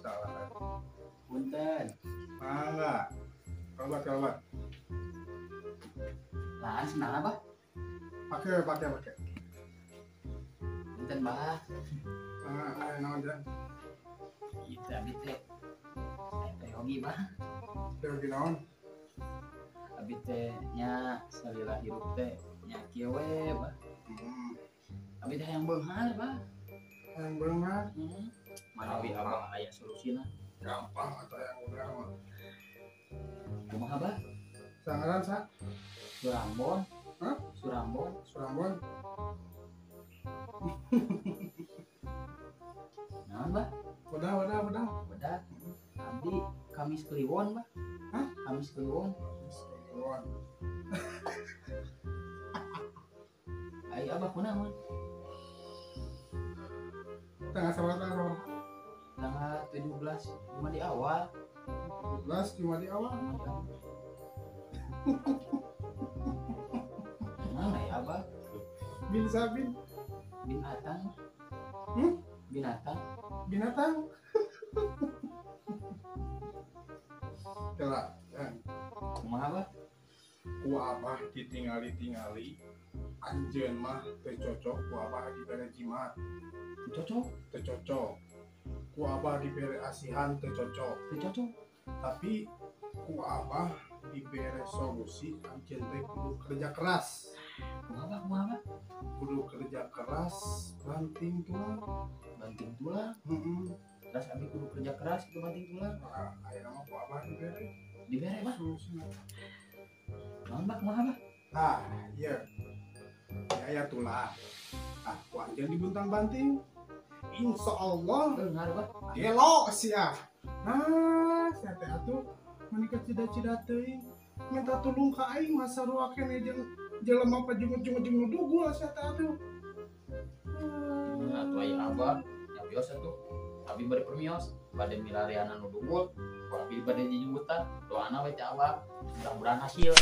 Salah. Punten. Mangga. Kalbat. Lahan senang apa? Pakai. Punten bah. Naon jan? Itu abis teh. Saya teh hobi bah. Teu naon? Abis teh nya salila hirup teh nya kieu we bah. Abis teh yang beunghar bah. Yang beunghar Manawi abah aya solusina. gampang atau yang beunghar mah. Kumaha bah? Sangaran sa? Surambon. Hah? Surambon. Surambon. Naon bah? Udah. Bedak. Abdi Kamis Kliwon bah. Hah? Kamis Kliwon. Surambon. Ai abah kunaon? Tanggal sabar. Tanggal 17 cuma di awal. 17 cuma di awal. Mana ya abah? Bin Sabin. Binatang. Binatang. Binatang. Coba, Kumaha abah? ku abah ditingali anjeun mah teu cocok ku abah dibere jimat Cocok? teu cocok ku abah dibere asihan teu cocok Cocok? tapi ku abah dibere solusi anjeun teh kudu kerja keras Kumaha? kudu kerja keras banting tulang Banting tulang. Terus abdi kudu kerja keras itu banting tulang. nah ayeuna mah ku abah dibere Dibere bah. solusina Naon bah? Kumaha bah? iya ya tulang ku anjeun dibuntang banting insya Allah Beunghar bah. gelo sia sia teh atuh menikah cida-cida teuing minta tulung ka aing masa ruak kene jeung jelema pajung-ujung nudugul sia teh atuh Atuh aya abah yang biasa tuh. Abi bari permios bade milariana nu dugul. Ku abi bade jijimbutan. Doana we teh abah. Mudah-mudahan hasil.